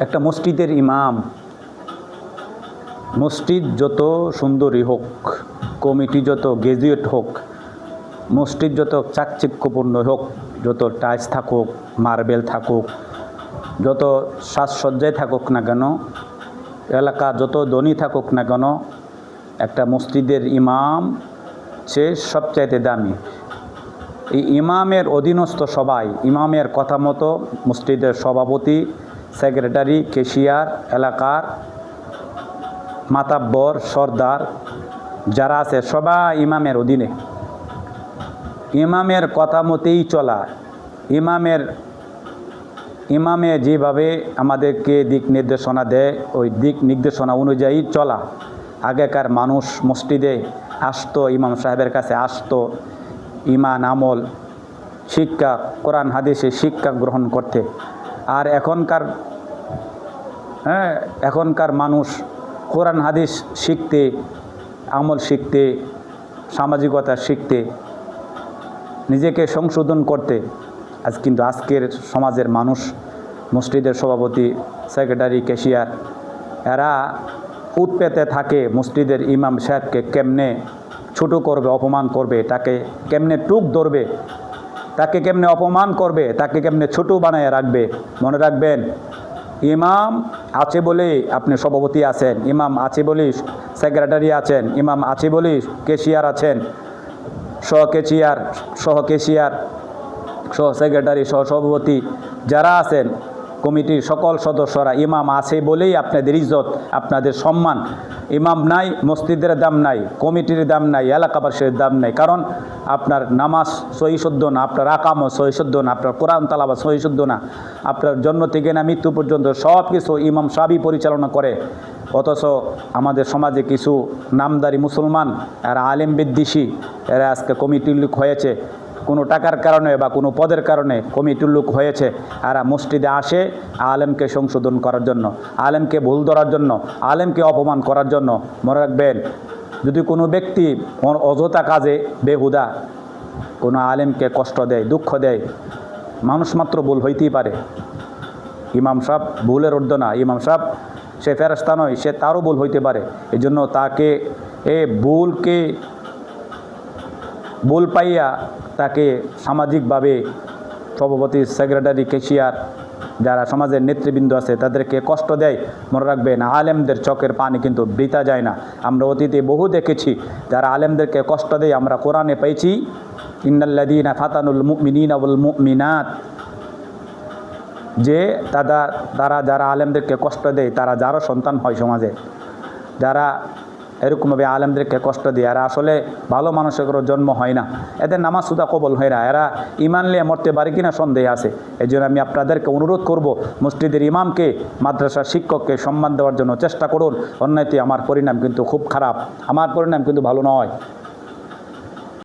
একটা মসজিদের ইমাম, মসজিদ যত সুন্দরী হোক, কমিটি যত গ্র্যাজুয়েট হোক, মসজিদ যত চাকচিক্যপূর্ণ হোক, যত টাইলস থাকুক, মার্বেল থাকুক, যত সাজসজ্জায় থাকুক না কেন, এলাকা যত ধনী থাকুক না কেন, একটা মসজিদের ইমাম সে সবচাইতে দামি। এই ইমামের অধীনস্থ সবাই, ইমামের কথা মতো মসজিদের সভাপতি, সেক্রেটারি, ক্যাশিয়ার, এলাকার মাতাব্বর, সর্দার যারা আছে সবাই ইমামের অধীনে। ইমামের কথা মতেই চলা, ইমামে যেভাবে আমাদেরকে দিক নির্দেশনা দেয় ওই দিক নির্দেশনা অনুযায়ী চলা। আগেকার মানুষ মসজিদে আসতো, ইমাম সাহেবের কাছে আসতো ঈমান আমল শিক্ষা, কোরআন হাদিসে শিক্ষা গ্রহণ করতে। আর এখনকার মানুষ কোরআন হাদিস শিখতে, আমল শিখতে, সামাজিকতা শিখতে, নিজেকে সংশোধন করতে। কিন্তু আজকের সমাজের মানুষ, মসজিদের সভাপতি, সেক্রেটারি, ক্যাশিয়ার, এরা উৎপেতে থাকে মসজিদের ইমাম সাহেবকে কেমনে ছোটো করবে, অপমান করবে, তাকে কেমনে টুক ধরবে, তাকে কেমনে অপমান করবে, তাকে কেমনে ছোটো বানায় রাখবে। মনে রাখবেন, ইমাম আছে বলেই আপনি সভাপতি আছেন, ইমাম আছে বলেই সেক্রেটারি আছেন, ইমাম আছে বলেই ক্যাশিয়ার আছেন, সহ সেক্রেটারি, সভাপতি যারা আছেন, কমিটির সকল সদস্যরা। ইমাম আছে বলেই আপনাদের ইজ্জত, আপনাদের সম্মান। ইমাম নাই, মসজিদের দাম নাই, কমিটির দাম নাই, এলাকাবাসীর দাম নাই। কারণ আপনার নামাজ সহি শুদ্ধ না, আপনার আকামও সহি শুদ্ধ না, আপনার কোরআন তালাওয়াত সহি শুদ্ধ না, আপনার জন্ম থেকে না মৃত্যু পর্যন্ত সব কিছু ইমাম সাহেবই পরিচালনা করে। অথচ আমাদের সমাজে কিছু নামদারি মুসলমান, এরা আলেম বিদ্বেষী, এরা আজকে কমিটির লোক হয়েছে। কোনো টাকার কারণে বা কোনো পদের কারণে কমিটির লোক হয়েছে। এরা মসজিদে আসে আলেমকে সংশোধন করার জন্য, আলেমকে ভুল ধরার জন্য, আলেমকে অপমান করার জন্য। মনে রাখবেন, যদি কোনো ব্যক্তি অযথা কাজে বেহুদা কোনো আলেমকে কষ্ট দেয়, দুঃখ দেয়, মানুষ মাত্র ভুল হইতেই পারে। ইমাম সাহেব ভুলের ঊর্ধ্বে না, ইমাম সাহেব সে ফেরেশতা নয়, সে তারও ভুল হইতে পারে। এই জন্য তাকে ভুল পাইয়া তাকে সামাজিকভাবে সভাপতি, সেক্রেটারি, ক্যাশিয়ার যারা সমাজের নেতৃবৃন্দ আছে তাদেরকে কষ্ট দেয়। মনে রাখবেন, আলেমদের চোখের পানি কিন্তু বৃথা যায় না। আমরা অতীতে বহু দেখেছি যারা আলেমদেরকে কষ্ট দেয়। আমরা কোরআনে পেয়েছি, ইন্নাল্লাযীনা ফাতানুল মুমিনিনা ওয়াল মুমিনাত, যে তারা যারা আলেমদেরকে কষ্ট দেয় তারা যারও সন্তান হয় সমাজে। যারা এরকমভাবে আলেমদেরকে কষ্ট দিয়ে এরা আসলে ভালো মানুষের জন্ম হয় না, এদের নামাজ সুদা কবল হয় না, এরা ইমান নিয়ে মরতে পারে কিনা সন্দেহ আছে। এই জন্য আমি আপনাদেরকে অনুরোধ করব, মসজিদের ইমামকে, মাদ্রাসার শিক্ষককে সম্মান দেওয়ার জন্য চেষ্টা করুন। অন্যথায় আমার পরিণাম কিন্তু খুব খারাপ, আমার পরিণাম কিন্তু ভালো নয়।